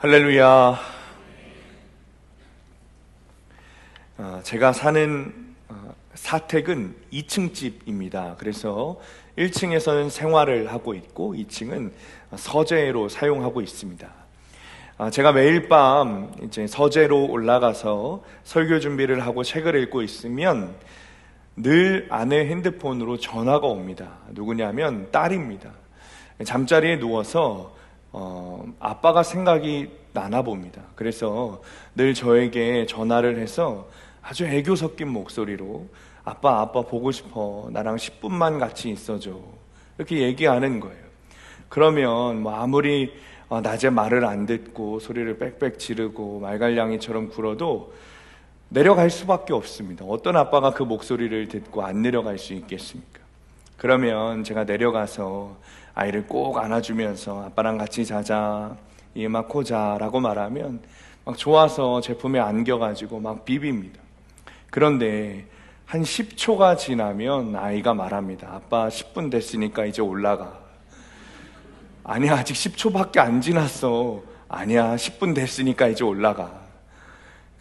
할렐루야. 제가 사는 사택은 2층 집입니다. 그래서 1층에서는 생활을 하고 있고 2층은 서재로 사용하고 있습니다. 제가 매일 밤 이제 서재로 올라가서 설교 준비를 하고 책을 읽고 있으면 늘 아내 핸드폰으로 전화가 옵니다. 누구냐면 딸입니다. 잠자리에 누워서 아빠가 생각이 나나 봅니다. 그래서 늘 저에게 전화를 해서 아주 애교 섞인 목소리로 아빠 보고 싶어. 나랑 10분만 같이 있어줘. 이렇게 얘기하는 거예요. 그러면 아무리 낮에 말을 안 듣고 소리를 빽빽 지르고 말갈량이처럼 굴어도 내려갈 수밖에 없습니다. 어떤 아빠가 그 목소리를 듣고 안 내려갈 수 있겠습니까? 그러면 제가 내려가서 아이를 꼭 안아주면서 아빠랑 같이 자자, 이마 코자라고 말하면 막 좋아서 제품에 안겨가지고 막 비빕니다. 그런데 한 10초가 지나면 아이가 말합니다. 아빠 10분 됐으니까 이제 올라가. 아니야, 아직 10초밖에 안 지났어. 아니야, 10분 됐으니까 이제 올라가.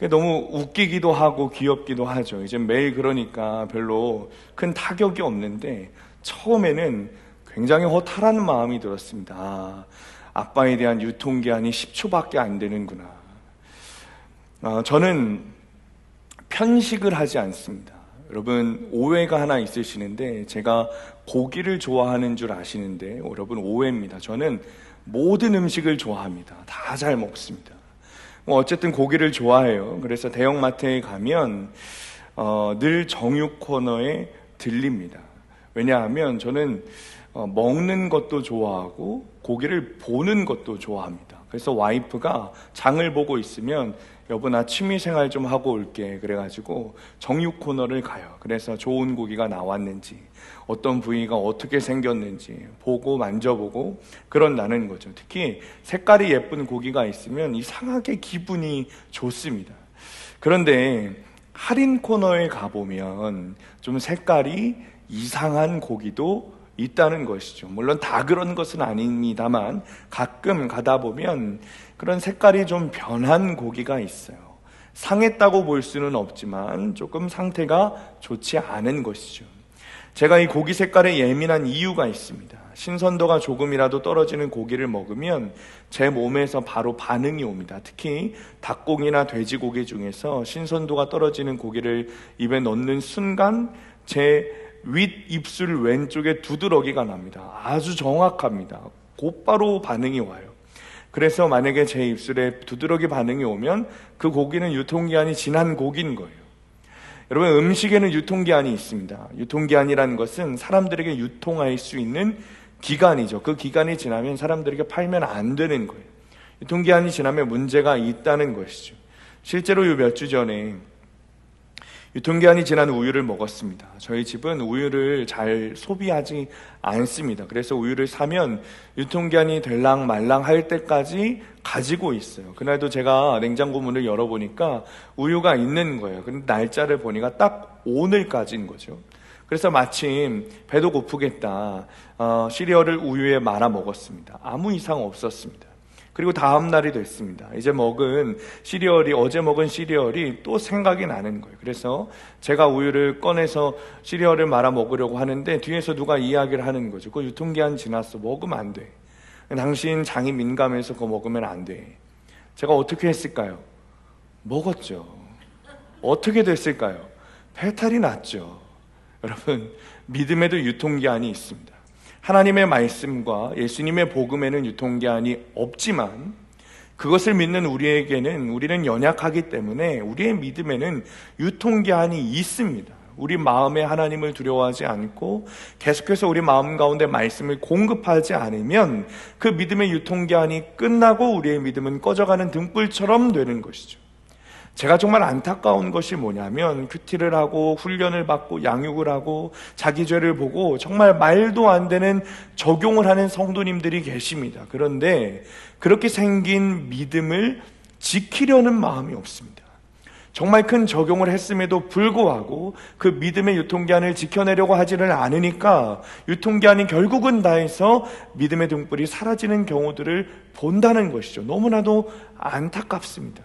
너무 웃기기도 하고 귀엽기도 하죠. 이제 매일 그러니까 별로 큰 타격이 없는데 처음에는 굉장히 허탈한 마음이 들었습니다. 아빠에 대한 유통기한이 10초밖에 안 되는구나. 저는 편식을 하지 않습니다. 여러분 오해가 하나 있으시는데 제가 고기를 좋아하는 줄 아시는데 여러분 오해입니다. 저는 모든 음식을 좋아합니다. 다 잘 먹습니다. 어쨌든 고기를 좋아해요. 그래서 대형마트에 가면 늘 정육 코너에 들립니다. 왜냐하면 저는 먹는 것도 좋아하고 고기를 보는 것도 좋아합니다. 그래서 와이프가 장을 보고 있으면 여보 나 취미생활 좀 하고 올게 그래가지고 정육 코너를 가요. 그래서 좋은 고기가 나왔는지 어떤 부위가 어떻게 생겼는지 보고 만져보고 그런다는 거죠. 특히 색깔이 예쁜 고기가 있으면 이상하게 기분이 좋습니다. 그런데 할인 코너에 가보면 좀 색깔이 이상한 고기도 있다는 것이죠. 물론 다 그런 것은 아닙니다만 가끔 가다 보면 그런 색깔이 좀 변한 고기가 있어요. 상했다고 볼 수는 없지만 조금 상태가 좋지 않은 것이죠. 제가 이 고기 색깔에 예민한 이유가 있습니다. 신선도가 조금이라도 떨어지는 고기를 먹으면 제 몸에서 바로 반응이 옵니다. 특히 닭고기나 돼지고기 중에서 신선도가 떨어지는 고기를 입에 넣는 순간 제 윗입술 왼쪽에 두드러기가 납니다. 아주 정확합니다. 곧바로 반응이 와요. 그래서 만약에 제 입술에 두드러기 반응이 오면 그 고기는 유통기한이 지난 고기인 거예요. 여러분 음식에는 유통기한이 있습니다. 유통기한이라는 것은 사람들에게 유통할 수 있는 기간이죠. 그 기간이 지나면 사람들에게 팔면 안 되는 거예요. 유통기한이 지나면 문제가 있다는 것이죠. 실제로 몇 주 전에 유통기한이 지난 우유를 먹었습니다. 저희 집은 우유를 잘 소비하지 않습니다. 그래서 우유를 사면 유통기한이 될랑 말랑 할 때까지 가지고 있어요. 그날도 제가 냉장고 문을 열어보니까 우유가 있는 거예요. 근데 날짜를 보니까 딱 오늘까지인 거죠. 그래서 마침 배도 고프겠다 시리얼을 우유에 말아 먹었습니다. 아무 이상 없었습니다. 그리고 다음 날이 됐습니다. 이제 어제 먹은 시리얼이 또 생각이 나는 거예요. 그래서 제가 우유를 꺼내서 시리얼을 말아 먹으려고 하는데 뒤에서 누가 이야기를 하는 거죠. 그거 유통기한 지났어. 먹으면 안 돼. 당신 장이 민감해서 그거 먹으면 안 돼. 제가 어떻게 했을까요? 먹었죠. 어떻게 됐을까요? 배탈이 났죠. 여러분, 믿음에도 유통기한이 있습니다. 하나님의 말씀과 예수님의 복음에는 유통기한이 없지만 그것을 믿는 우리는 연약하기 때문에 우리의 믿음에는 유통기한이 있습니다. 우리 마음에 하나님을 두려워하지 않고 계속해서 우리 마음 가운데 말씀을 공급하지 않으면 그 믿음의 유통기한이 끝나고 우리의 믿음은 꺼져가는 등불처럼 되는 것이죠. 제가 정말 안타까운 것이 뭐냐면 큐티를 하고 훈련을 받고 양육을 하고 자기 죄를 보고 정말 말도 안 되는 적용을 하는 성도님들이 계십니다. 그런데 그렇게 생긴 믿음을 지키려는 마음이 없습니다. 정말 큰 적용을 했음에도 불구하고 그 믿음의 유통기한을 지켜내려고 하지를 않으니까 유통기한이 결국은 다해서 믿음의 등불이 사라지는 경우들을 본다는 것이죠. 너무나도 안타깝습니다.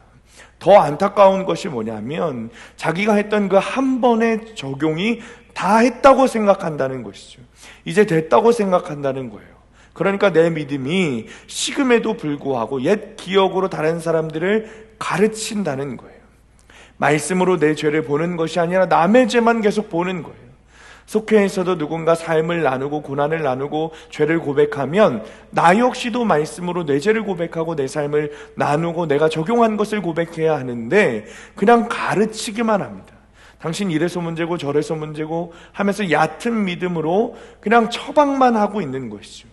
더 안타까운 것이 뭐냐면 자기가 했던 그 한 번의 적용이 다 했다고 생각한다는 것이죠. 이제 됐다고 생각한다는 거예요. 그러니까 내 믿음이 식음에도 불구하고 옛 기억으로 다른 사람들을 가르친다는 거예요. 말씀으로 내 죄를 보는 것이 아니라 남의 죄만 계속 보는 거예요. 속회에서도 누군가 삶을 나누고 고난을 나누고 죄를 고백하면 나 역시도 말씀으로 내 죄를 고백하고 내 삶을 나누고 내가 적용한 것을 고백해야 하는데 그냥 가르치기만 합니다. 당신 이래서 문제고 저래서 문제고 하면서 얕은 믿음으로 그냥 처방만 하고 있는 것이죠.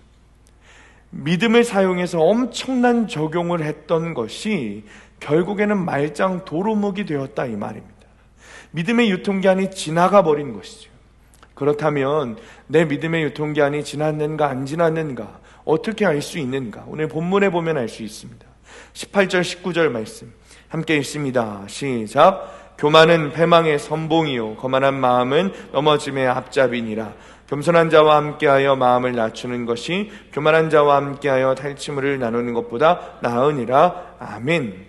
믿음을 사용해서 엄청난 적용을 했던 것이 결국에는 말짱 도루묵이 되었다 이 말입니다. 믿음의 유통기한이 지나가 버린 것이죠. 그렇다면 내 믿음의 유통기한이 지났는가 안 지났는가 어떻게 알 수 있는가? 오늘 본문에 보면 알 수 있습니다. 18절 19절 말씀 함께 읽습니다. 시작. 교만은 패망의 선봉이요 거만한 마음은 넘어짐의 앞잡이니라. 겸손한 자와 함께하여 마음을 낮추는 것이 교만한 자와 함께하여 탈취물을 나누는 것보다 나으니라. 아멘.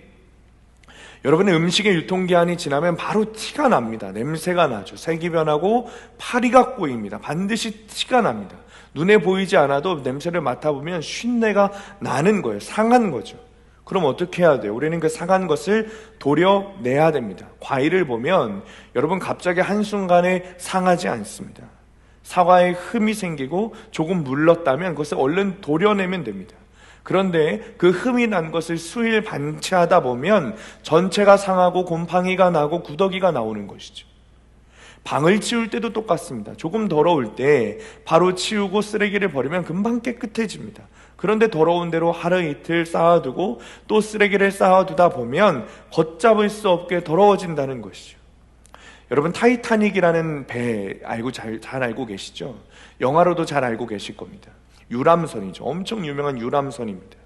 여러분의 음식의 유통기한이 지나면 바로 티가 납니다. 냄새가 나죠. 색이 변하고 파리가 꼬입니다. 반드시 티가 납니다. 눈에 보이지 않아도 냄새를 맡아보면 쉰내가 나는 거예요. 상한 거죠. 그럼 어떻게 해야 돼요? 우리는 그 상한 것을 도려내야 됩니다. 과일을 보면 여러분 갑자기 한순간에 상하지 않습니다. 사과에 흠이 생기고 조금 물렀다면 그것을 얼른 도려내면 됩니다. 그런데 그 흠이 난 것을 수일 반치하다 보면 전체가 상하고 곰팡이가 나고 구더기가 나오는 것이죠. 방을 치울 때도 똑같습니다. 조금 더러울 때 바로 치우고 쓰레기를 버리면 금방 깨끗해집니다. 그런데 더러운 대로 하루 이틀 쌓아두고 또 쓰레기를 쌓아두다 보면 걷잡을 수 없게 더러워진다는 것이죠. 여러분 타이타닉이라는 배 잘 알고 계시죠? 영화로도 잘 알고 계실 겁니다. 유람선이죠. 엄청 유명한 유람선입니다.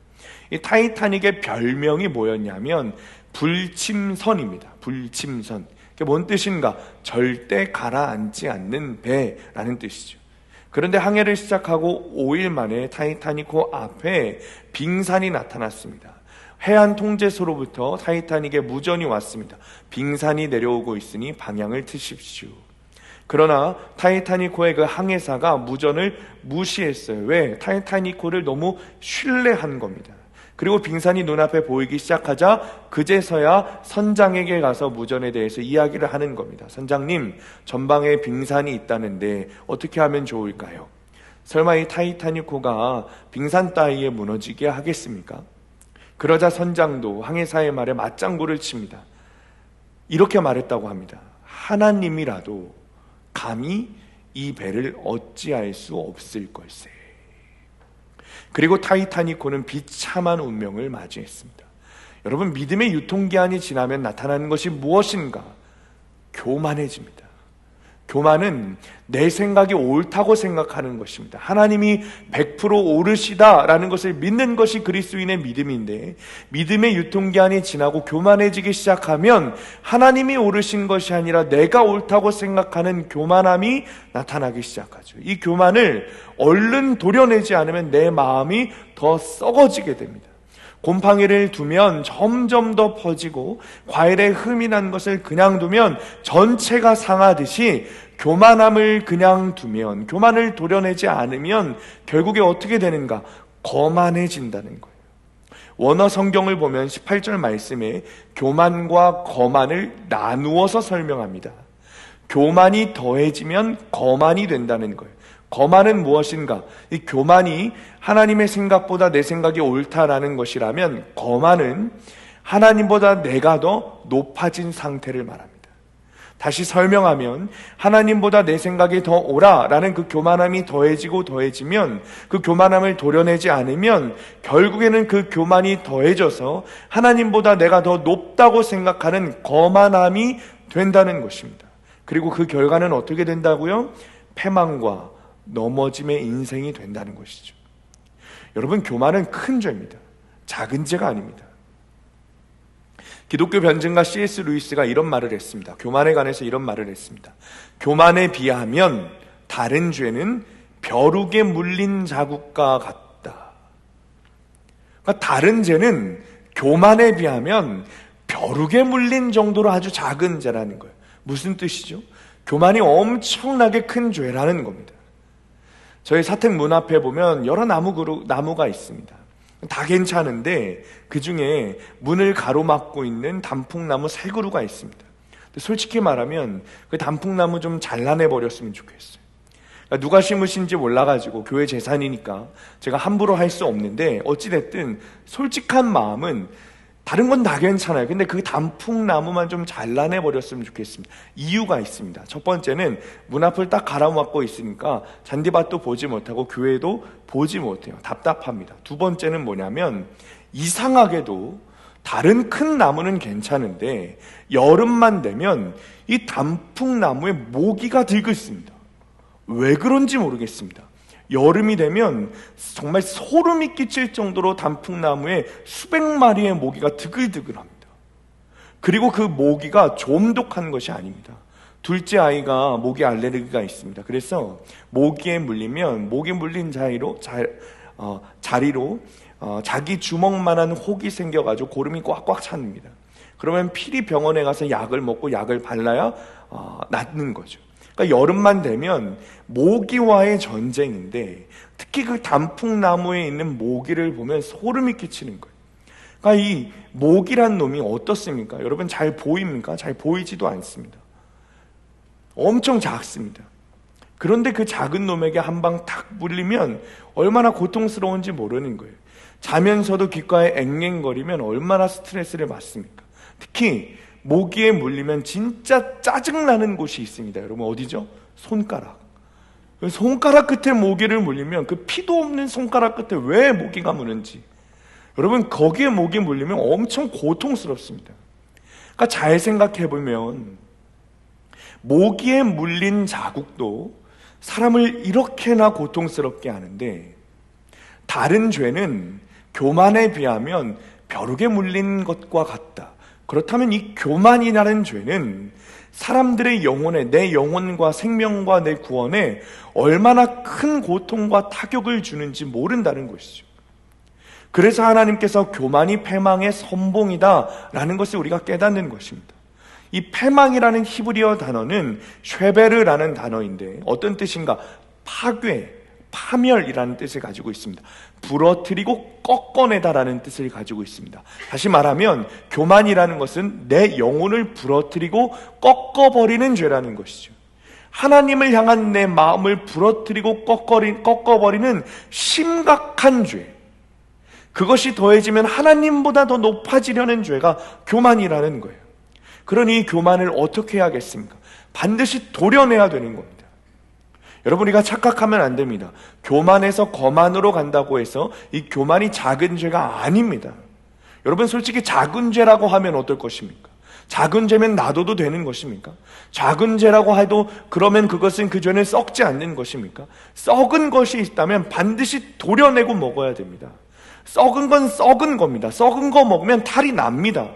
이 타이타닉의 별명이 뭐였냐면 불침선입니다. 불침선. 그게 뭔 뜻인가? 절대 가라앉지 않는 배라는 뜻이죠. 그런데 항해를 시작하고 5일 만에 타이타닉호 앞에 빙산이 나타났습니다. 해안 통제소로부터 타이타닉에 무전이 왔습니다. 빙산이 내려오고 있으니 방향을 트십시오. 그러나 타이타닉호의 그 항해사가 무전을 무시했어요. 왜? 타이타닉호를 너무 신뢰한 겁니다. 그리고 빙산이 눈앞에 보이기 시작하자 그제서야 선장에게 가서 무전에 대해서 이야기를 하는 겁니다. 선장님, 전방에 빙산이 있다는데 어떻게 하면 좋을까요? 설마 이 타이타닉호가 빙산 따위에 무너지게 하겠습니까? 그러자 선장도 항해사의 말에 맞장구를 칩니다. 이렇게 말했다고 합니다. 하나님이라도 감히 이 배를 어찌할 수 없을 걸세. 그리고 타이타닉호는 비참한 운명을 맞이했습니다. 여러분, 믿음의 유통기한이 지나면 나타나는 것이 무엇인가? 교만해집니다. 교만은 내 생각이 옳다고 생각하는 것입니다. 하나님이 100% 옳으시다라는 것을 믿는 것이 그리스도인의 믿음인데, 믿음의 유통기한이 지나고 교만해지기 시작하면 하나님이 옳으신 것이 아니라 내가 옳다고 생각하는 교만함이 나타나기 시작하죠. 이 교만을 얼른 도려내지 않으면 내 마음이 더 썩어지게 됩니다. 곰팡이를 두면 점점 더 퍼지고 과일에 흠이 난 것을 그냥 두면 전체가 상하듯이 교만함을 그냥 두면, 교만을 도려내지 않으면 결국에 어떻게 되는가? 거만해진다는 거예요. 원어 성경을 보면 18절 말씀에 교만과 거만을 나누어서 설명합니다. 교만이 더해지면 거만이 된다는 거예요. 거만은 무엇인가? 이 교만이 하나님의 생각보다 내 생각이 옳다라는 것이라면, 거만은 하나님보다 내가 더 높아진 상태를 말합니다. 다시 설명하면, 하나님보다 내 생각이 더 옳아라는 그 교만함이 더해지면 그 교만함을 도려내지 않으면 결국에는 그 교만이 더해져서 하나님보다 내가 더 높다고 생각하는 거만함이 된다는 것입니다. 그리고 그 결과는 어떻게 된다고요? 패망과 넘어짐의 인생이 된다는 것이죠. 여러분, 교만은 큰 죄입니다. 작은 죄가 아닙니다. 기독교 변증가 C.S. 루이스가 이런 말을 했습니다. 교만에 관해서 이런 말을 했습니다. 교만에 비하면 다른 죄는 벼룩에 물린 자국과 같다. 그러니까 다른 죄는 교만에 비하면 벼룩에 물린 정도로 아주 작은 죄라는 거예요. 무슨 뜻이죠? 교만이 엄청나게 큰 죄라는 겁니다. 저희 사택 문 앞에 보면 여러 나무가 있습니다. 다 괜찮은데 그 중에 문을 가로막고 있는 단풍나무 3그루가 있습니다. 솔직히 말하면 그 단풍나무 좀 잘라내 버렸으면 좋겠어요. 누가 심으신지 몰라가지고 교회 재산이니까 제가 함부로 할 수 없는데, 어찌됐든 솔직한 마음은 다른 건 다 괜찮아요. 근데 그 단풍나무만 좀 잘라내 버렸으면 좋겠습니다. 이유가 있습니다. 첫 번째는 문 앞을 딱 가로막고 있으니까 잔디밭도 보지 못하고 교회도 보지 못해요. 답답합니다. 두 번째는 뭐냐면, 이상하게도 다른 큰 나무는 괜찮은데 여름만 되면 이 단풍나무에 모기가 들고 있습니다. 왜 그런지 모르겠습니다. 여름이 되면 정말 소름이 끼칠 정도로 단풍나무에 수백 마리의 모기가 드글드글합니다. 그리고 그 모기가 좀독한 것이 아닙니다. 둘째 아이가 모기 알레르기가 있습니다. 그래서 모기에 물리면 모기 물린 자리로 자기 주먹만한 혹이 생겨가지고 고름이 꽉꽉 찹니다. 그러면 필히 병원에 가서 약을 먹고 약을 발라야 낫는 거죠. 그러니까 여름만 되면 모기와의 전쟁인데, 특히 그 단풍나무에 있는 모기를 보면 소름이 끼치는 거예요. 그러니까 이 모기란 놈이 어떻습니까? 여러분 잘 보입니까? 잘 보이지도 않습니다. 엄청 작습니다. 그런데 그 작은 놈에게 한 방 탁 물리면 얼마나 고통스러운지 모르는 거예요. 자면서도 귓가에 앵앵거리면 얼마나 스트레스를 받습니까? 특히 모기에 물리면 진짜 짜증나는 곳이 있습니다. 여러분 어디죠? 손가락. 손가락 끝에 모기를 물리면 그 피도 없는 손가락 끝에 왜 모기가 무는지, 여러분 거기에 모기 물리면 엄청 고통스럽습니다. 그러니까 잘 생각해보면 모기에 물린 자국도 사람을 이렇게나 고통스럽게 하는데, 다른 죄는 교만에 비하면 벼룩에 물린 것과 같다. 그렇다면 이 교만이라는 죄는 사람들의 영혼에, 내 영혼과 생명과 내 구원에 얼마나 큰 고통과 타격을 주는지 모른다는 것이죠. 그래서 하나님께서 교만이 패망의 선봉이다라는 것을 우리가 깨닫는 것입니다. 이 패망이라는 히브리어 단어는 쉐베르라는 단어인데 어떤 뜻인가? 파괴, 파멸이라는 뜻을 가지고 있습니다. 부러뜨리고 꺾어내다라는 뜻을 가지고 있습니다. 다시 말하면 교만이라는 것은 내 영혼을 부러뜨리고 꺾어버리는 죄라는 것이죠. 하나님을 향한 내 마음을 부러뜨리고 꺾어버리는 심각한 죄, 그것이 더해지면 하나님보다 더 높아지려는 죄가 교만이라는 거예요. 그러니 이 교만을 어떻게 해야겠습니까? 반드시 도려내야 되는 겁니다. 여러분, 우리가 착각하면 안 됩니다. 교만에서 거만으로 간다고 해서 이 교만이 작은 죄가 아닙니다. 여러분, 솔직히 작은 죄라고 하면 어떨 것입니까? 작은 죄면 놔둬도 되는 것입니까? 작은 죄라고 해도 그러면 그것은 그 죄는 썩지 않는 것입니까? 썩은 것이 있다면 반드시 도려내고 먹어야 됩니다. 썩은 건 썩은 겁니다. 썩은 거 먹으면 탈이 납니다.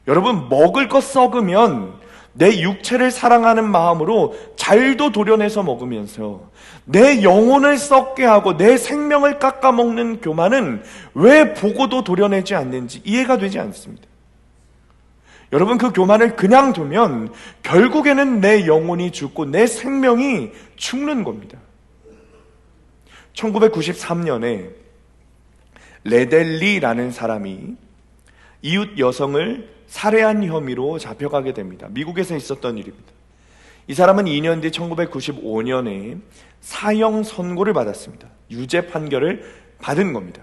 여러분, 먹을 것 썩으면 내 육체를 사랑하는 마음으로 잘도 도려내서 먹으면서 내 영혼을 썩게 하고 내 생명을 깎아먹는 교만은 왜 보고도 도려내지 않는지 이해가 되지 않습니다. 여러분, 그 교만을 그냥 두면 결국에는 내 영혼이 죽고 내 생명이 죽는 겁니다. 1993년에 레델리라는 사람이 이웃 여성을 살해한 혐의로 잡혀가게 됩니다. 미국에서 있었던 일입니다. 이 사람은 2년 뒤 1995년에 사형 선고를 받았습니다. 유죄 판결을 받은 겁니다.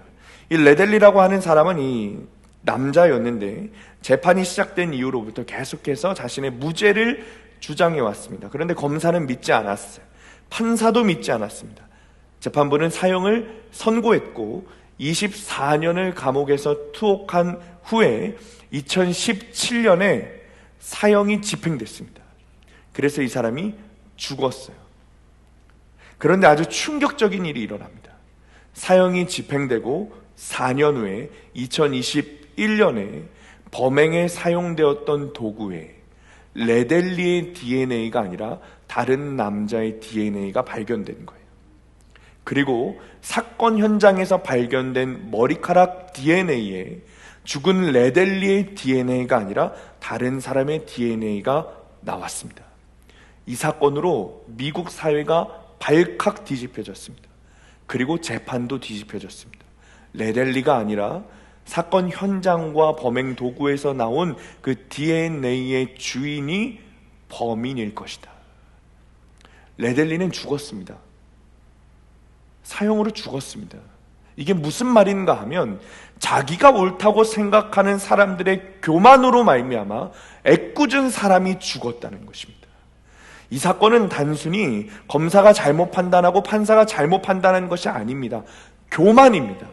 이 레델리라고 하는 사람은 이 남자였는데 재판이 시작된 이후로부터 계속해서 자신의 무죄를 주장해 왔습니다. 그런데 검사는 믿지 않았어요. 판사도 믿지 않았습니다. 재판부는 사형을 선고했고 24년을 감옥에서 투옥한 후에 2017년에 사형이 집행됐습니다. 그래서 이 사람이 죽었어요. 그런데 아주 충격적인 일이 일어납니다. 사형이 집행되고 4년 후에 2021년에 범행에 사용되었던 도구에 레델리의 DNA가 아니라 다른 남자의 DNA가 발견된 거예요. 그리고 사건 현장에서 발견된 머리카락 DNA에 죽은 레델리의 DNA가 아니라 다른 사람의 DNA가 나왔습니다. 이 사건으로 미국 사회가 발칵 뒤집혀졌습니다. 그리고 재판도 뒤집혀졌습니다. 레델리가 아니라 사건 현장과 범행 도구에서 나온 그 DNA의 주인이 범인일 것이다. 레델리는 죽었습니다. 사형으로 죽었습니다. 이게 무슨 말인가 하면 자기가 옳다고 생각하는 사람들의 교만으로 말미암아 애꿎은 사람이 죽었다는 것입니다. 이 사건은 단순히 검사가 잘못 판단하고 판사가 잘못 판단한 것이 아닙니다. 교만입니다.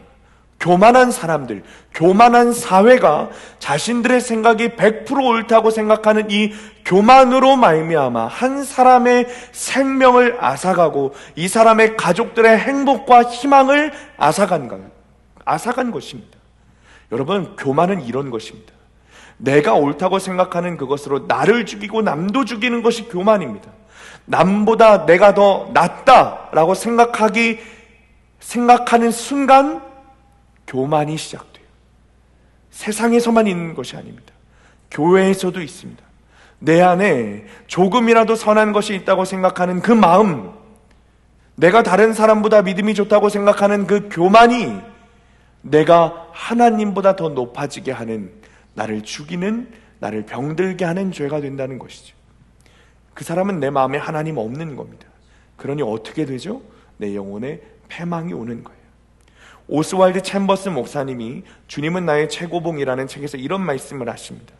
교만한 사람들, 교만한 사회가 자신들의 생각이 100% 옳다고 생각하는 이 교만으로 말미암아 한 사람의 생명을 앗아가고 이 사람의 가족들의 행복과 희망을 앗아간 것입니다. 여러분, 교만은 이런 것입니다. 내가 옳다고 생각하는 그것으로 나를 죽이고 남도 죽이는 것이 교만입니다. 남보다 내가 더 낫다라고 생각하는 순간 교만이 시작돼요. 세상에서만 있는 것이 아닙니다. 교회에서도 있습니다. 내 안에 조금이라도 선한 것이 있다고 생각하는 그 마음, 내가 다른 사람보다 믿음이 좋다고 생각하는 그 교만이 내가 하나님보다 더 높아지게 하는, 나를 죽이는, 나를 병들게 하는 죄가 된다는 것이죠. 그 사람은 내 마음에 하나님 없는 겁니다. 그러니 어떻게 되죠? 내 영혼에 패망이 오는 거예요. 오스왈드 챔버스 목사님이 주님은 나의 최고봉이라는 책에서 이런 말씀을 하십니다.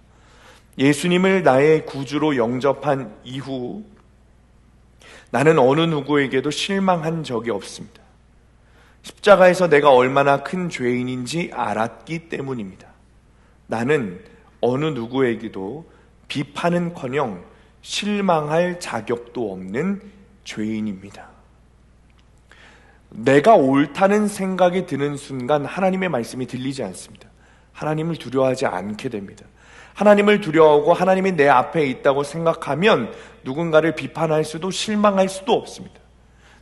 예수님을 나의 구주로 영접한 이후 나는 어느 누구에게도 실망한 적이 없습니다. 십자가에서 내가 얼마나 큰 죄인인지 알았기 때문입니다. 나는 어느 누구에게도 비판은커녕 실망할 자격도 없는 죄인입니다. 내가 옳다는 생각이 드는 순간 하나님의 말씀이 들리지 않습니다. 하나님을 두려워하지 않게 됩니다. 하나님을 두려워하고 하나님이 내 앞에 있다고 생각하면 누군가를 비판할 수도 실망할 수도 없습니다.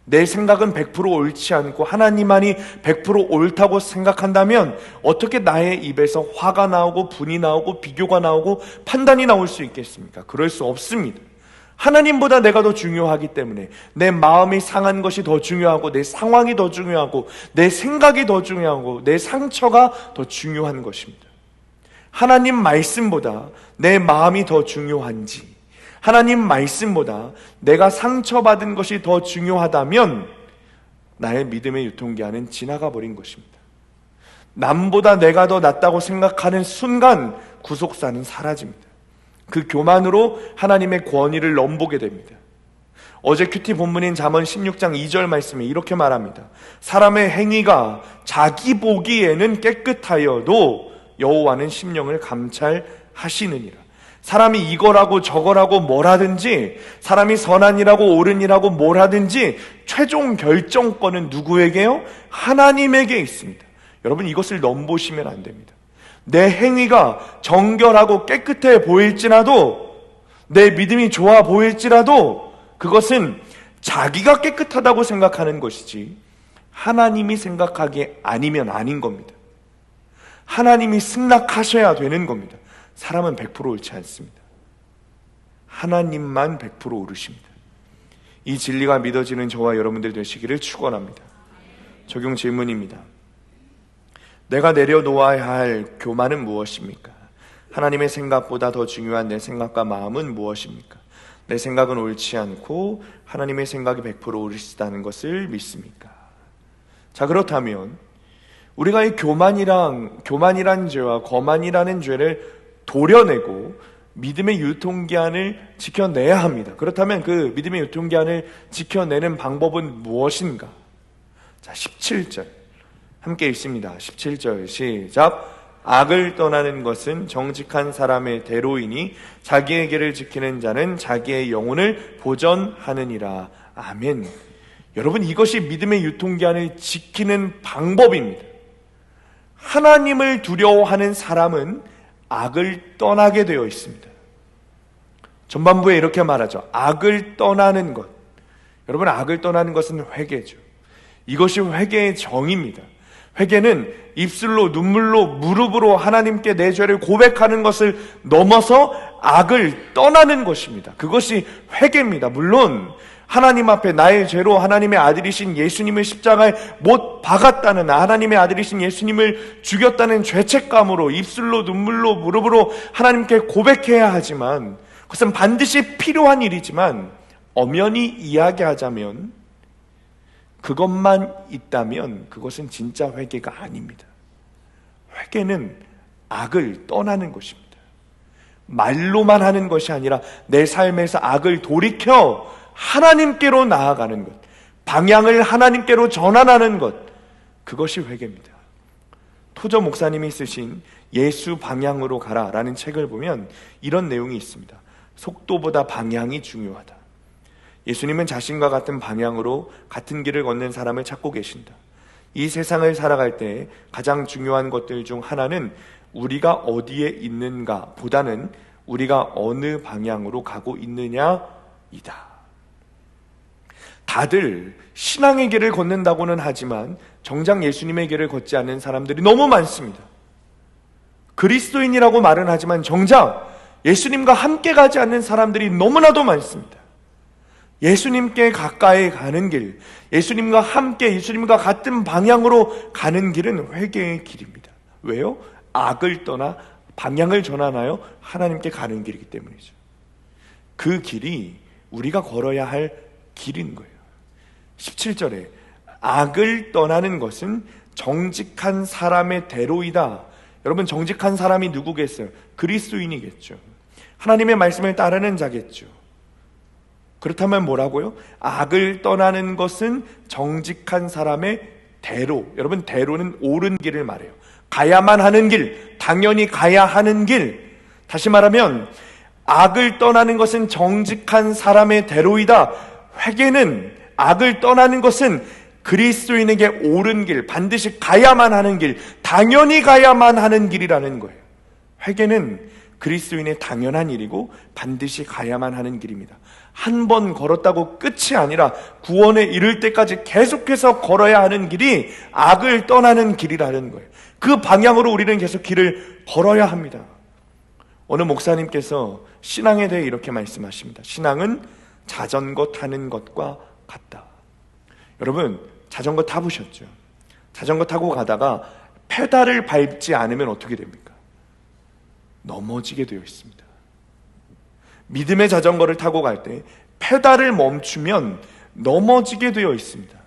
내 생각은 100% 옳지 않고 하나님만이 100% 옳다고 생각한다면 어떻게 나의 입에서 화가 나오고 분이 나오고 비교가 나오고 판단이 나올 수 있겠습니까? 그럴 수 없습니다. 하나님보다 내가 더 중요하기 때문에 내 마음이 상한 것이 더 중요하고 내 상황이 더 중요하고 내 생각이 더 중요하고 내 상처가 더 중요한 것입니다. 하나님 말씀보다 내 마음이 더 중요한지, 하나님 말씀보다 내가 상처받은 것이 더 중요하다면 나의 믿음의 유통기한은 지나가 버린 것입니다. 남보다 내가 더 낫다고 생각하는 순간 구속사는 사라집니다. 그 교만으로 하나님의 권위를 넘보게 됩니다. 어제 큐티 본문인 잠언 16장 2절 말씀에 이렇게 말합니다. 사람의 행위가 자기 보기에는 깨끗하여도 여호와는 심령을 감찰하시느니라. 사람이 이거라고 저거라고 뭐라든지, 사람이 선한이라고 옳은이라고 뭐라든지 최종 결정권은 누구에게요? 하나님에게 있습니다. 여러분, 이것을 넘보시면 안 됩니다. 내 행위가 정결하고 깨끗해 보일지라도, 내 믿음이 좋아 보일지라도 그것은 자기가 깨끗하다고 생각하는 것이지 하나님이 생각하기에 아니면 아닌 겁니다. 하나님이 승낙하셔야 되는 겁니다. 사람은 100% 옳지 않습니다. 하나님만 100% 옳으십니다. 이 진리가 믿어지는 저와 여러분들 되시기를 축원합니다. 적용 질문입니다. 내가 내려놓아야 할 교만은 무엇입니까? 하나님의 생각보다 더 중요한 내 생각과 마음은 무엇입니까? 내 생각은 옳지 않고 하나님의 생각이 100% 옳으시다는 것을 믿습니까? 자, 그렇다면 우리가 이 교만이란 죄와 거만이라는 죄를 도려내고 믿음의 유통기한을 지켜내야 합니다. 그렇다면 그 믿음의 유통기한을 지켜내는 방법은 무엇인가? 자, 17절 함께 읽습니다. 17절 시작. 악을 떠나는 것은 정직한 사람의 대로이니 자기의 길을 지키는 자는 자기의 영혼을 보전하느니라. 아멘. 여러분, 이것이 믿음의 유통기한을 지키는 방법입니다. 하나님을 두려워하는 사람은 악을 떠나게 되어 있습니다. 전반부에 이렇게 말하죠. 악을 떠나는 것. 여러분, 악을 떠나는 것은 회개죠. 이것이 회개의 정의입니다. 회개는 입술로, 눈물로, 무릎으로 하나님께 내 죄를 고백하는 것을 넘어서 악을 떠나는 것입니다. 그것이 회개입니다. 물론 하나님 앞에 나의 죄로 하나님의 아들이신 예수님을 십자가에 못 박았다는, 하나님의 아들이신 예수님을 죽였다는 죄책감으로 입술로, 눈물로, 무릎으로 하나님께 고백해야 하지만, 그것은 반드시 필요한 일이지만 엄연히 이야기하자면 그것만 있다면 그것은 진짜 회개가 아닙니다. 회개는 악을 떠나는 것입니다. 말로만 하는 것이 아니라 내 삶에서 악을 돌이켜 하나님께로 나아가는 것, 방향을 하나님께로 전환하는 것, 그것이 회개입니다. 토저 목사님이 쓰신 예수 방향으로 가라라는 책을 보면 이런 내용이 있습니다. 속도보다 방향이 중요하다. 예수님은 자신과 같은 방향으로 같은 길을 걷는 사람을 찾고 계신다. 이 세상을 살아갈 때 가장 중요한 것들 중 하나는 우리가 어디에 있는가 보다는 우리가 어느 방향으로 가고 있느냐이다. 다들 신앙의 길을 걷는다고는 하지만 정작 예수님의 길을 걷지 않는 사람들이 너무 많습니다. 그리스도인이라고 말은 하지만 정작 예수님과 함께 가지 않는 사람들이 너무나도 많습니다. 예수님께 가까이 가는 길, 예수님과 함께, 예수님과 같은 방향으로 가는 길은 회개의 길입니다. 왜요? 악을 떠나 방향을 전환하여 하나님께 가는 길이기 때문이죠. 그 길이 우리가 걸어야 할 길인 거예요. 17절에 악을 떠나는 것은 정직한 사람의 대로이다. 여러분, 정직한 사람이 누구겠어요? 그리스도인이겠죠. 하나님의 말씀을 따르는 자겠죠. 그렇다면 뭐라고요? 악을 떠나는 것은 정직한 사람의 대로. 여러분, 대로는 옳은 길을 말해요. 가야만 하는 길, 당연히 가야 하는 길. 다시 말하면 악을 떠나는 것은 정직한 사람의 대로이다. 회개는, 악을 떠나는 것은 그리스도인에게 옳은 길, 반드시 가야만 하는 길, 당연히 가야만 하는 길이라는 거예요. 회개는 그리스도인의 당연한 일이고 반드시 가야만 하는 길입니다. 한 번 걸었다고 끝이 아니라 구원에 이를 때까지 계속해서 걸어야 하는 길이 악을 떠나는 길이라는 거예요. 그 방향으로 우리는 계속 길을 걸어야 합니다. 어느 목사님께서 신앙에 대해 이렇게 말씀하십니다. 신앙은 자전거 타는 것과 같다. 여러분, 자전거 타보셨죠? 자전거 타고 가다가 페달을 밟지 않으면 어떻게 됩니까? 넘어지게 되어 있습니다. 믿음의 자전거를 타고 갈 때 페달을 멈추면 넘어지게 되어 있습니다.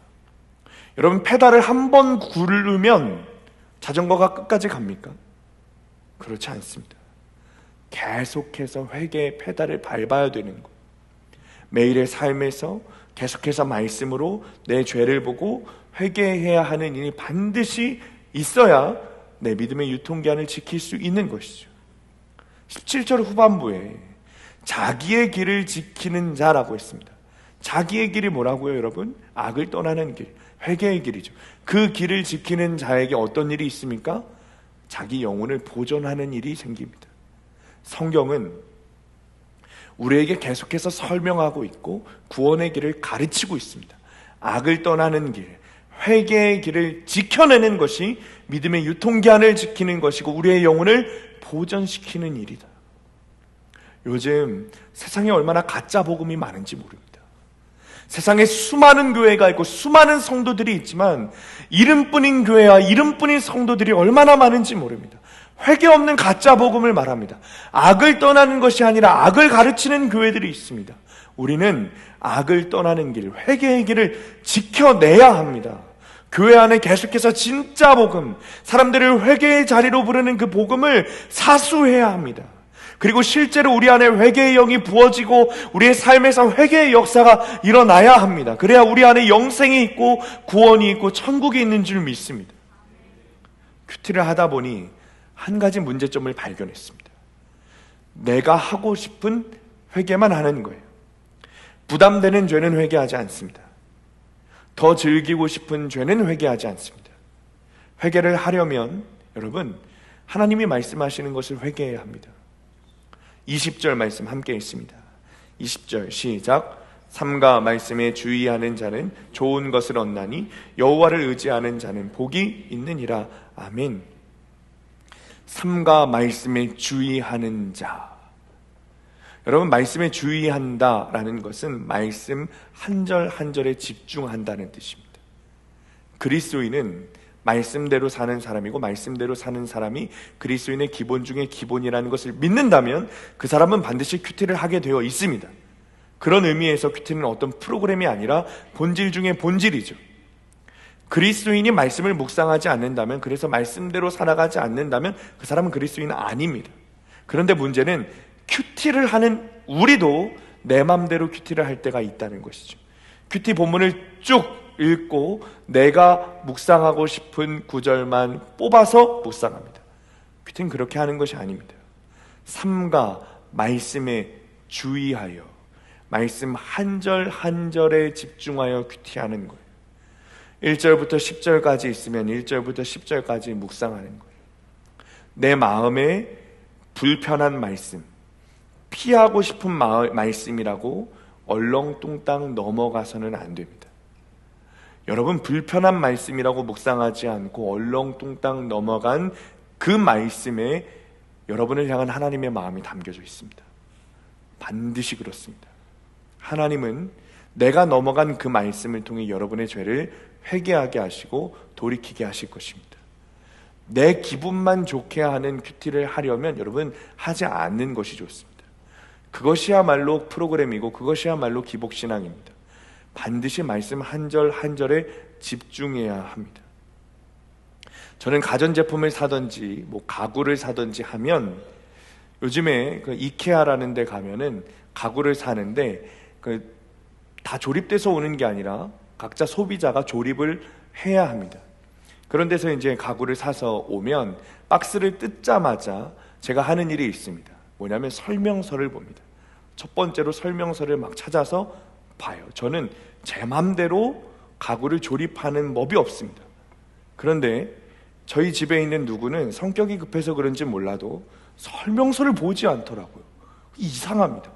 여러분, 페달을 한 번 구르면 자전거가 끝까지 갑니까? 그렇지 않습니다. 계속해서 회개의 페달을 밟아야 되는 것. 매일의 삶에서 계속해서 말씀으로 내 죄를 보고 회개해야 하는 일이 반드시 있어야 내 믿음의 유통기한을 지킬 수 있는 것이죠. 17절 후반부에 자기의 길을 지키는 자라고 했습니다. 자기의 길이 뭐라고요, 여러분? 악을 떠나는 길, 회개의 길이죠. 그 길을 지키는 자에게 어떤 일이 있습니까? 자기 영혼을 보존하는 일이 생깁니다. 성경은 우리에게 계속해서 설명하고 있고 구원의 길을 가르치고 있습니다. 악을 떠나는 길, 회개의 길을 지켜내는 것이 믿음의 유통기한을 지키는 것이고 우리의 영혼을 보존시키는 일이다. 요즘 세상에 얼마나 가짜 복음이 많은지 모릅니다. 세상에 수많은 교회가 있고 수많은 성도들이 있지만 이름뿐인 교회와 이름뿐인 성도들이 얼마나 많은지 모릅니다. 회개 없는 가짜 복음을 말합니다. 악을 떠나는 것이 아니라 악을 가르치는 교회들이 있습니다. 우리는 악을 떠나는 길, 회개의 길을 지켜내야 합니다. 교회 안에 계속해서 진짜 복음, 사람들을 회개의 자리로 부르는 그 복음을 사수해야 합니다. 그리고 실제로 우리 안에 회개의 영이 부어지고 우리의 삶에서 회개의 역사가 일어나야 합니다. 그래야 우리 안에 영생이 있고 구원이 있고 천국이 있는 줄 믿습니다. 큐티를 하다 보니 한 가지 문제점을 발견했습니다. 내가 하고 싶은 회개만 하는 거예요. 부담되는 죄는 회개하지 않습니다. 더 즐기고 싶은 죄는 회개하지 않습니다. 회개를 하려면 여러분, 하나님이 말씀하시는 것을 회개해야 합니다. 20절 말씀 함께 있습니다. 20절 시작. 삼가 말씀에 주의하는 자는 좋은 것을 얻나니 여호와를 의지하는 자는 복이 있느니라. 아멘. 삼가 말씀에 주의하는 자. 여러분, 말씀에 주의한다라는 것은 말씀 한 절 한 절에 집중한다는 뜻입니다. 그리스도인은 말씀대로 사는 사람이고, 말씀대로 사는 사람이 그리스도인의 기본 중에 기본이라는 것을 믿는다면 그 사람은 반드시 큐티를 하게 되어 있습니다. 그런 의미에서 큐티는 어떤 프로그램이 아니라 본질 중에 본질이죠. 그리스도인이 말씀을 묵상하지 않는다면, 그래서 말씀대로 살아가지 않는다면 그 사람은 그리스도인은 아닙니다. 그런데 문제는 큐티를 하는 우리도 내 맘대로 큐티를 할 때가 있다는 것이죠. 큐티 본문을 쭉 읽고 내가 묵상하고 싶은 구절만 뽑아서 묵상합니다. 큐티는 그렇게 하는 것이 아닙니다. 삼가 말씀에 주의하여 말씀 한 절 한 절에 집중하여 큐티하는 거예요. 1절부터 10절까지 있으면 1절부터 10절까지 묵상하는 거예요. 내 마음에 불편한 말씀, 피하고 싶은 말씀이라고 얼렁뚱땅 넘어가서는 안 됩니다. 여러분, 불편한 말씀이라고 묵상하지 않고 얼렁뚱땅 넘어간 그 말씀에 여러분을 향한 하나님의 마음이 담겨져 있습니다. 반드시 그렇습니다. 하나님은 내가 넘어간 그 말씀을 통해 여러분의 죄를 회개하게 하시고 돌이키게 하실 것입니다. 내 기분만 좋게 하는 큐티를 하려면 여러분 하지 않는 것이 좋습니다. 그것이야말로 프로그램이고 그것이야말로 기복신앙입니다. 반드시 말씀 한 절 한 절에 집중해야 합니다. 저는 가전제품을 사든지 가구를 사든지 하면 요즘에 그 이케아라는 데 가면은 가구를 사는데 다 조립돼서 오는 게 아니라 각자 소비자가 조립을 해야 합니다. 그런 데서 이제 가구를 사서 오면 박스를 뜯자마자 제가 하는 일이 있습니다. 뭐냐면 설명서를 봅니다. 첫 번째로 설명서를 막 찾아서 봐요. 저는 제 맘대로 가구를 조립하는 법이 없습니다. 그런데 저희 집에 있는 누구는 성격이 급해서 그런지 몰라도 설명서를 보지 않더라고요. 이상합니다.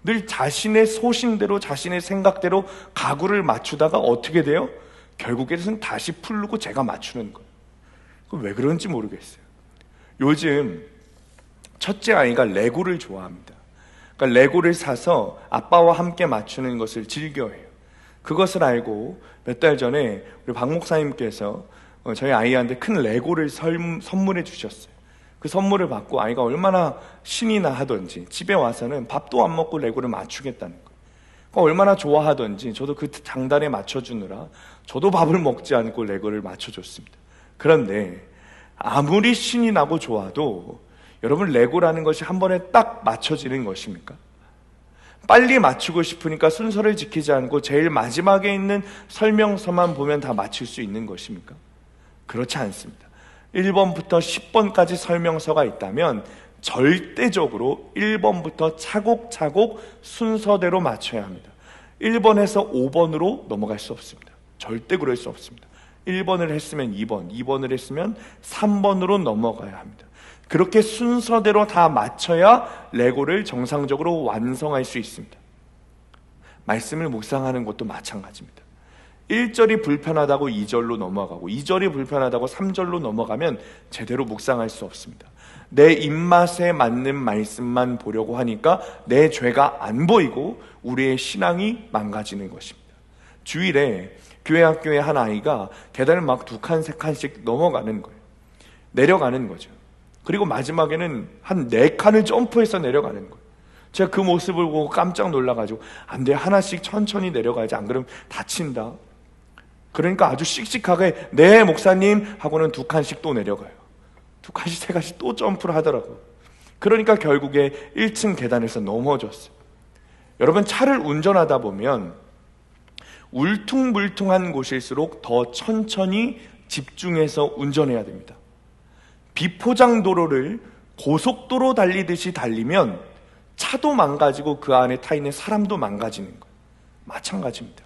늘 자신의 소신대로 자신의 생각대로 가구를 맞추다가 어떻게 돼요? 결국에는 다시 풀고 제가 맞추는 거예요. 왜 그런지 모르겠어요. 요즘 첫째 아이가 레고를 좋아합니다. 그러니까 레고를 사서 아빠와 함께 맞추는 것을 즐겨해요. 그것을 알고 몇 달 전에 우리 박 목사님께서 저희 아이한테 큰 레고를 선물해 주셨어요. 그 선물을 받고 아이가 얼마나 신이 나 하던지 집에 와서는 밥도 안 먹고 레고를 맞추겠다는 거예요. 그러니까 얼마나 좋아하던지 저도 그 장단에 맞춰주느라 저도 밥을 먹지 않고 레고를 맞춰줬습니다. 그런데 아무리 신이 나고 좋아도 여러분, 레고라는 것이 한 번에 딱 맞춰지는 것입니까? 빨리 맞추고 싶으니까 순서를 지키지 않고 제일 마지막에 있는 설명서만 보면 다 맞출 수 있는 것입니까? 그렇지 않습니다. 1번부터 10번까지 설명서가 있다면 절대적으로 1번부터 차곡차곡 순서대로 맞춰야 합니다. 1번에서 5번으로 넘어갈 수 없습니다. 절대 그럴 수 없습니다. 1번을 했으면 2번, 2번을 했으면 3번으로 넘어가야 합니다. 그렇게 순서대로 다 맞춰야 레고를 정상적으로 완성할 수 있습니다. 말씀을 묵상하는 것도 마찬가지입니다. 1절이 불편하다고 2절로 넘어가고 2절이 불편하다고 3절로 넘어가면 제대로 묵상할 수 없습니다. 내 입맛에 맞는 말씀만 보려고 하니까 내 죄가 안 보이고 우리의 신앙이 망가지는 것입니다. 주일에 교회 학교의 한 아이가 계단을 막 2칸, 3칸씩 넘어가는 거예요. 내려가는 거죠. 그리고 마지막에는 한 4칸을 점프해서 내려가는 거예요. 제가 그 모습을 보고 깜짝 놀라가지고 안 돼, 하나씩 천천히 내려가야지, 안 그러면 다친다. 그러니까 아주 씩씩하게 네 목사님 하고는 2칸씩 또 내려가요. 2칸씩 3칸씩 또 점프를 하더라고요. 그러니까 결국에 1층 계단에서 넘어졌어요. 여러분, 차를 운전하다 보면 울퉁불퉁한 곳일수록 더 천천히 집중해서 운전해야 됩니다. 비포장도로를 고속도로 달리듯이 달리면 차도 망가지고 그 안에 타 있는 사람도 망가지는 거예요. 마찬가지입니다.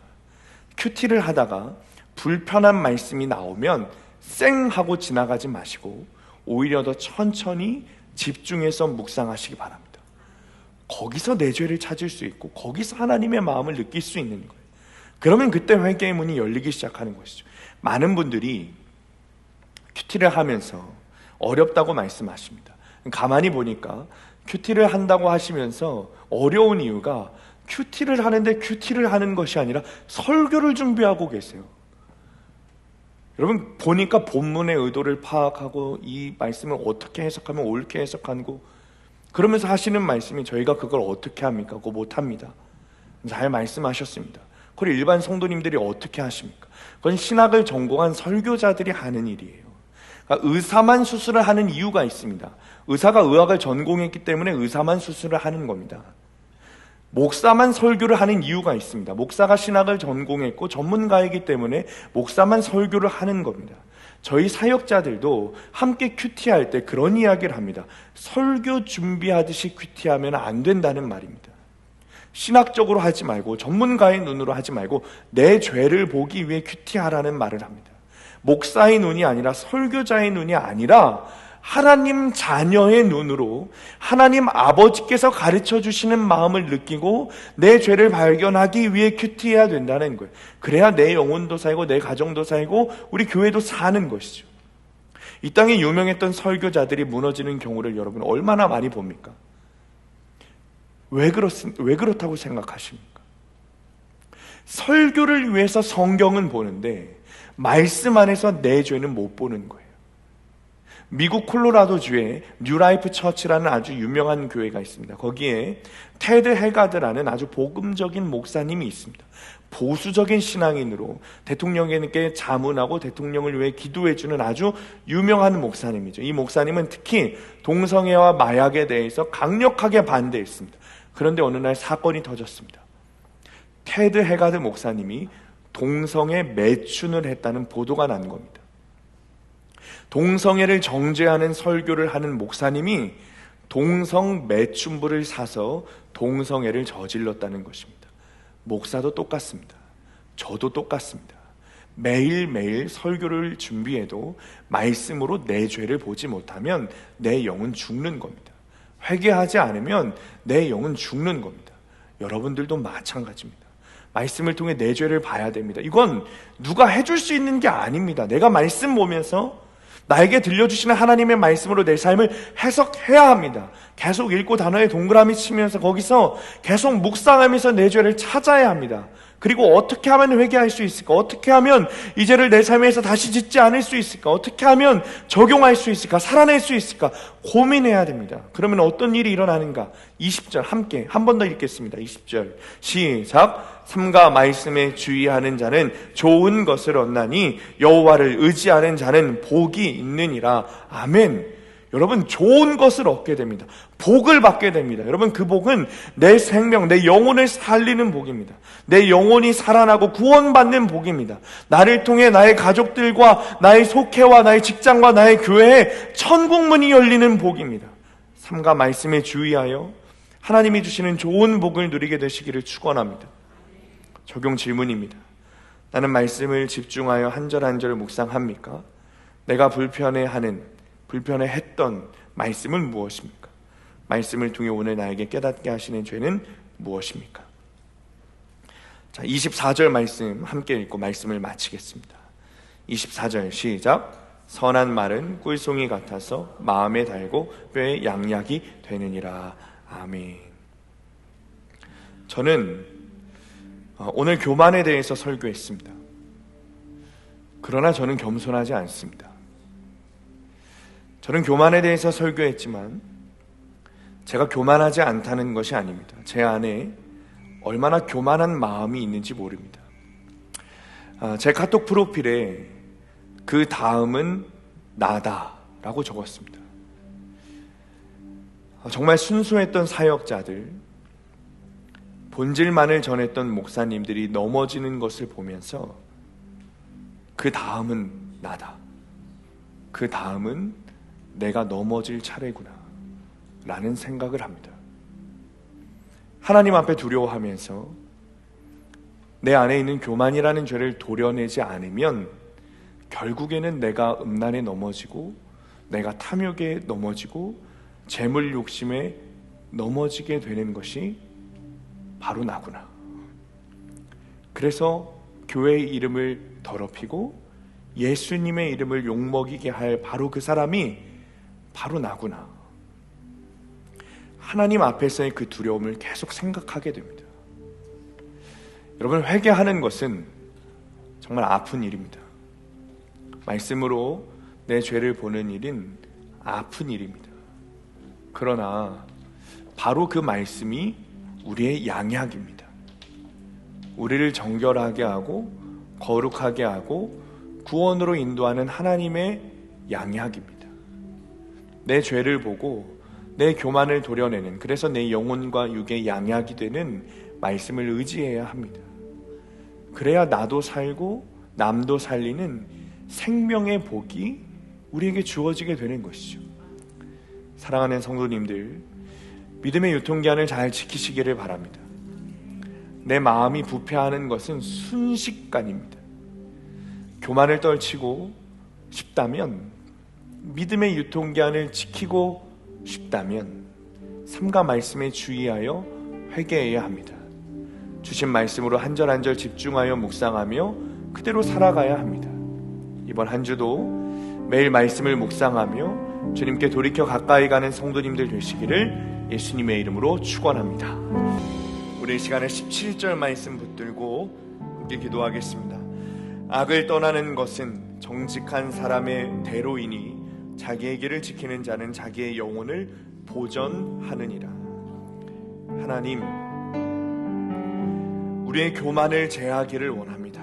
큐티를 하다가 불편한 말씀이 나오면 쌩 하고 지나가지 마시고 오히려 더 천천히 집중해서 묵상하시기 바랍니다. 거기서 내 죄를 찾을 수 있고 거기서 하나님의 마음을 느낄 수 있는 거예요. 그러면 그때 회개의 문이 열리기 시작하는 것이죠. 많은 분들이 큐티를 하면서 어렵다고 말씀하십니다. 가만히 보니까 큐티를 한다고 하시면서 어려운 이유가 큐티를 하는데 큐티를 하는 것이 아니라 설교를 준비하고 계세요. 여러분 보니까 본문의 의도를 파악하고 이 말씀을 어떻게 해석하면 옳게 해석하고 그러면서 하시는 말씀이 저희가 그걸 어떻게 합니까? 그거 못합니다. 잘 말씀하셨습니다. 그걸 일반 성도님들이 어떻게 하십니까? 그건 신학을 전공한 설교자들이 하는 일이에요. 그러니까 의사만 수술을 하는 이유가 있습니다. 의사가 의학을 전공했기 때문에 의사만 수술을 하는 겁니다. 목사만 설교를 하는 이유가 있습니다. 목사가 신학을 전공했고 전문가이기 때문에 목사만 설교를 하는 겁니다. 저희 사역자들도 함께 큐티할 때 그런 이야기를 합니다. 설교 준비하듯이 큐티하면 안 된다는 말입니다. 신학적으로 하지 말고 전문가의 눈으로 하지 말고 내 죄를 보기 위해 큐티하라는 말을 합니다. 목사의 눈이 아니라 설교자의 눈이 아니라 하나님 자녀의 눈으로 하나님 아버지께서 가르쳐 주시는 마음을 느끼고 내 죄를 발견하기 위해 큐티해야 된다는 거예요. 그래야 내 영혼도 살고 내 가정도 살고 우리 교회도 사는 것이죠. 이 땅에 유명했던 설교자들이 무너지는 경우를 여러분 얼마나 많이 봅니까? 왜 그렇다고 생각하십니까? 설교를 위해서 성경은 보는데 말씀 안에서 내 죄는 못 보는 거예요. 미국 콜로라도주에 뉴라이프 처치라는 아주 유명한 교회가 있습니다. 거기에 테드 해가드라는 아주 복음적인 목사님이 있습니다. 보수적인 신앙인으로 대통령에게 자문하고 대통령을 위해 기도해주는 아주 유명한 목사님이죠. 이 목사님은 특히 동성애와 마약에 대해서 강력하게 반대했습니다. 그런데 어느 날 사건이 터졌습니다. 테드 해가드 목사님이 동성애 매춘을 했다는 보도가 난 겁니다. 동성애를 정죄하는 설교를 하는 목사님이 동성 매춘부를 사서 동성애를 저질렀다는 것입니다. 목사도 똑같습니다. 저도 똑같습니다. 매일매일 설교를 준비해도 말씀으로 내 죄를 보지 못하면 내 영은 죽는 겁니다. 회개하지 않으면 내 영은 죽는 겁니다. 여러분들도 마찬가지입니다. 말씀을 통해 내 죄를 봐야 됩니다. 이건 누가 해줄 수 있는 게 아닙니다. 내가 말씀 보면서 나에게 들려주시는 하나님의 말씀으로 내 삶을 해석해야 합니다. 계속 읽고 단어에 동그라미 치면서 거기서 계속 묵상하면서 내 죄를 찾아야 합니다. 그리고 어떻게 하면 회개할 수 있을까? 어떻게 하면 이 죄를 내 삶에서 다시 짓지 않을 수 있을까? 어떻게 하면 적용할 수 있을까? 살아낼 수 있을까? 고민해야 됩니다. 그러면 어떤 일이 일어나는가? 20절 함께 한 번 더 읽겠습니다. 20절 시작. 삼가 말씀에 주의하는 자는 좋은 것을 얻나니 여호와를 의지하는 자는 복이 있느니라. 아멘. 여러분 좋은 것을 얻게 됩니다. 복을 받게 됩니다. 여러분 그 복은 내 생명, 내 영혼을 살리는 복입니다. 내 영혼이 살아나고 구원받는 복입니다. 나를 통해 나의 가족들과 나의 속회와 나의 직장과 나의 교회에 천국문이 열리는 복입니다. 삼가 말씀에 주의하여 하나님이 주시는 좋은 복을 누리게 되시기를 축원합니다. 적용 질문입니다. 나는 말씀을 집중하여 한 절 한 절을 묵상합니까? 내가 불편해했던 말씀은 무엇입니까? 말씀을 통해 오늘 나에게 깨닫게 하시는 죄는 무엇입니까? 자, 24절 말씀 함께 읽고 말씀을 마치겠습니다. 24절 시작. 선한 말은 꿀송이 같아서 마음에 달고 뼈에 양약이 되느니라. 아멘. 저는 오늘 교만에 대해서 설교했습니다. 그러나 저는 겸손하지 않습니다. 저는 교만에 대해서 설교했지만 제가 교만하지 않다는 것이 아닙니다. 제 안에 얼마나 교만한 마음이 있는지 모릅니다. 제 카톡 프로필에 그 다음은 나다라고 적었습니다. 정말 순수했던 사역자들, 본질만을 전했던 목사님들이 넘어지는 것을 보면서 그 다음은 나다. 그 다음은 내가 넘어질 차례구나 라는 생각을 합니다. 하나님 앞에 두려워하면서 내 안에 있는 교만이라는 죄를 도려내지 않으면 결국에는 내가 음란에 넘어지고 내가 탐욕에 넘어지고 재물 욕심에 넘어지게 되는 것이 바로 나구나. 그래서 교회의 이름을 더럽히고 예수님의 이름을 욕먹이게 할 바로 그 사람이 바로 나구나. 하나님 앞에서의 그 두려움을 계속 생각하게 됩니다. 여러분, 회개하는 것은 정말 아픈 일입니다. 말씀으로 내 죄를 보는 일은 아픈 일입니다. 그러나 바로 그 말씀이 우리의 양약입니다. 우리를 정결하게 하고 거룩하게 하고 구원으로 인도하는 하나님의 양약입니다. 내 죄를 보고 내 교만을 도려내는, 그래서 내 영혼과 육의 양약이 되는 말씀을 의지해야 합니다. 그래야 나도 살고 남도 살리는 생명의 복이 우리에게 주어지게 되는 것이죠. 사랑하는 성도님들, 믿음의 유통기한을 잘 지키시기를 바랍니다. 내 마음이 부패하는 것은 순식간입니다. 교만을 떨치고 싶다면, 믿음의 유통기한을 지키고 싶다면 삼가 말씀에 주의하여 회개해야 합니다. 주신 말씀으로 한 절 한 절 집중하여 묵상하며 그대로 살아가야 합니다. 이번 한 주도 매일 말씀을 묵상하며 주님께 돌이켜 가까이 가는 성도님들 되시기를 예수님의 이름으로 축원합니다. 우리 이 시간에 17절 말씀 붙들고 함께 기도하겠습니다. 악을 떠나는 것은 정직한 사람의 대로이니 자기의 길을 지키는 자는 자기의 영혼을 보전하느니라. 하나님, 우리의 교만을 제하기를 원합니다.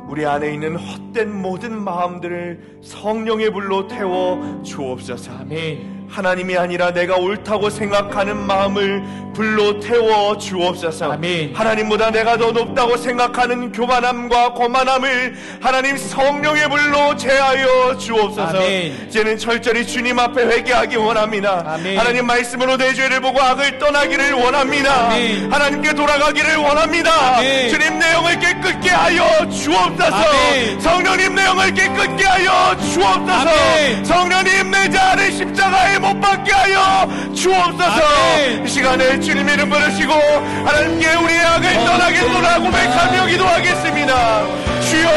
우리 안에 있는 헛된 모든 마음들을 성령의 불로 태워 주옵소서. 아멘. 하나님이 아니라 내가 옳다고 생각하는 마음을 불로 태워 주옵소서. 아멘. 하나님보다 내가 더 높다고 생각하는 교만함과 거만함을 하나님 성령의 불로 제하여 주옵소서. 아멘. 이제는 철저히 주님 앞에 회개하기 원합니다. 아멘. 하나님 말씀으로 내 죄를 보고 악을 떠나기를 원합니다. 아멘. 하나님께 돌아가기를 원합니다. 아멘. 주님, 내 영을 깨끗게 하여 주옵소서. 아멘. 성령님, 내 영을 깨끗게 하여 주옵소서. 아멘. 성령님, 내 자아를 십자가에 못 박게 하여 주옵소서. 아멘. 이 시간에 주님 이름 부르시고 하나님께 우리의 악을 떠나겠노라 고백하며 기도하겠습니다. 주여,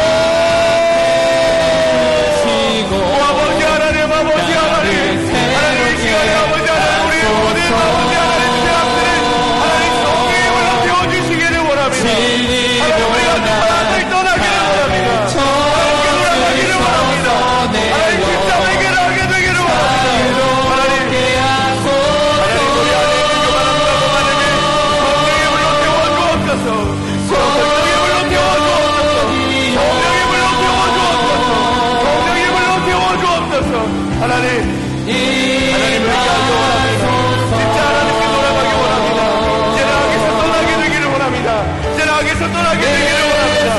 아버지 하나님, 아버지 하나님, 하나님 이 시간에 아버지 하나님, 우리의 모든 아버지 하나님 제 악들을 하나님 성령의 불로 태워주시기를 원합니다. 하나님, 우리가 정말 악을 떠나기를 원합니다. 하나님께 돌아가기를 원합니다. 하나님 십자가의 길을 하게 되기를 원합니다. 하나님, 하나님 회개하기 원합니다. 진짜 하나님께 돌아가기 원합니다. 이제는 악에서 떠나게 되기를 원합니다. 이제는 악에서 떠나게 되기를 원합니다. 이제는 악에서 떠나게 되기를 원합니다.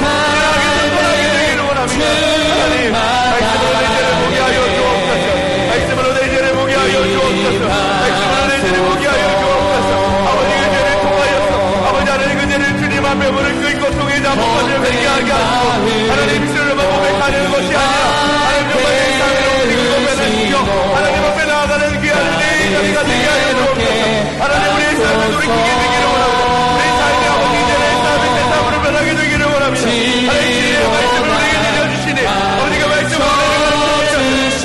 하나님, 말씀으로 내 죄를 보게 하여 주옵소서. 말씀으로 내 죄를 보게 하여 주옵소서. 말씀으로 내 죄를 보게 하여 주옵소서. 아버지의 죄를 통하여서 아버지 하나님 그 죄를 주님 앞에 무릎 꿇고 통해자 목까지 회개하게 하시고 하나님 입술로만 고백하는 것이 아니라 하나님 정말 내 삶을 하나님 앞에 나아가는 귀한 내 자리가 되게 하여 주옵소서. 하나님, 우리의 삶을 돌이키게 되기를 원합니다. 우리의 삶이 아버지 이제 내 삶의 세상으로 변하게 되기를 원합니다. 하나님, 주님의 말씀을 우리에게 들려주시니 아버지가 말씀을 우리에게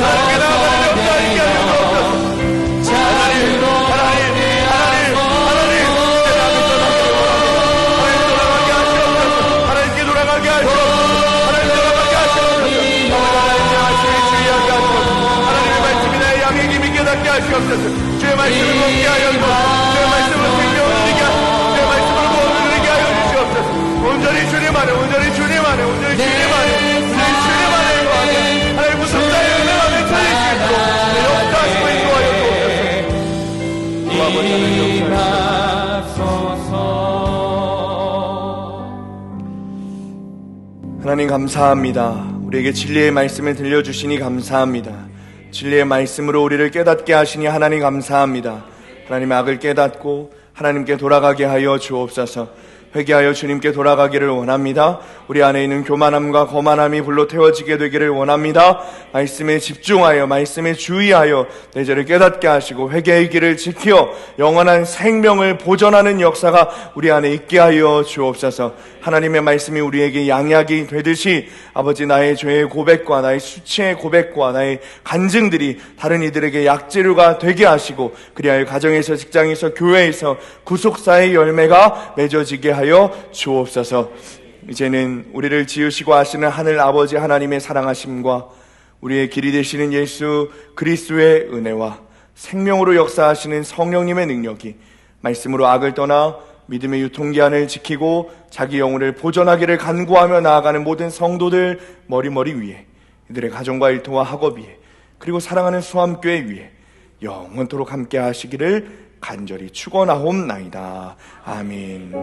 하나님께 나아가는 역사 있게 하여 주옵소서. 하나님, 하나님, 하나님, 하나님, 이제 나를 떠나기를 원합니다. 하나님, 돌아가게 하시옵소서. 하나님께 돌아가게 하시옵소서. 하나님, 돌아가게 하시옵소서. 아버지 하나님, 제 말씀에 주의하게 하시옵소서. 하나님의 말씀이 나의 양의 힘이 깨닫게 하시옵소서. 주의 말씀을 먹게 하여 주옵소서. 주의 말씀으로 생명을 누리게 하시옵소서. 주의 말씀으로 구원을 누리게 하여 주시옵소서. 온전히 주님 안에, 온전히 주님 안에, 온전히 주님 안에, 온전히 주님 안에 거하게 하나님 무슨 자의 은혜 안에 차릴 수 있도록 내 역사하시고 인도하여 주옵소서. 주 아버지 하나님 역사하시옵소서. 하나님 감사합니다. 우리에게 진리의 말씀을 들려주시니 감사합니다. 진리의 말씀으로 우리를 깨닫게 하시니 하나님 감사합니다. 하나님, 악을 깨닫고 하나님께 돌아가게 하여 주옵소서. 회개하여 주님께 돌아가기를 원합니다. 우리 안에 있는 교만함과 거만함이 불로 태워지게 되기를 원합니다. 말씀에 집중하여 말씀에 주의하여 내 죄를 깨닫게 하시고 회개의 길을 지켜 영원한 생명을 보존하는 역사가 우리 안에 있게 하여 주옵소서. 하나님의 말씀이 우리에게 양약이 되듯이 아버지, 나의 죄의 고백과 나의 수치의 고백과 나의 간증들이 다른 이들에게 약재료가 되게 하시고, 그리하여 가정에서, 직장에서, 교회에서 구속사의 열매가 맺어지게 하여 주옵소서. 이제는 우리를 지으시고 아시는 하늘 아버지 하나님의 사랑하심과 우리의 길이 되시는 예수 그리스도의 은혜와 생명으로 역사하시는 성령님의 능력이 말씀으로 악을 떠나 믿음의 유통기한을 지키고 자기 영혼을 보존하기를 간구하며 나아가는 모든 성도들 머리머리 위에, 이들의 가정과 일터와 학업 위에, 그리고 사랑하는 수함교회 위에 영원토록 함께 하시기를 간절히 축원하옵나이다. 아멘.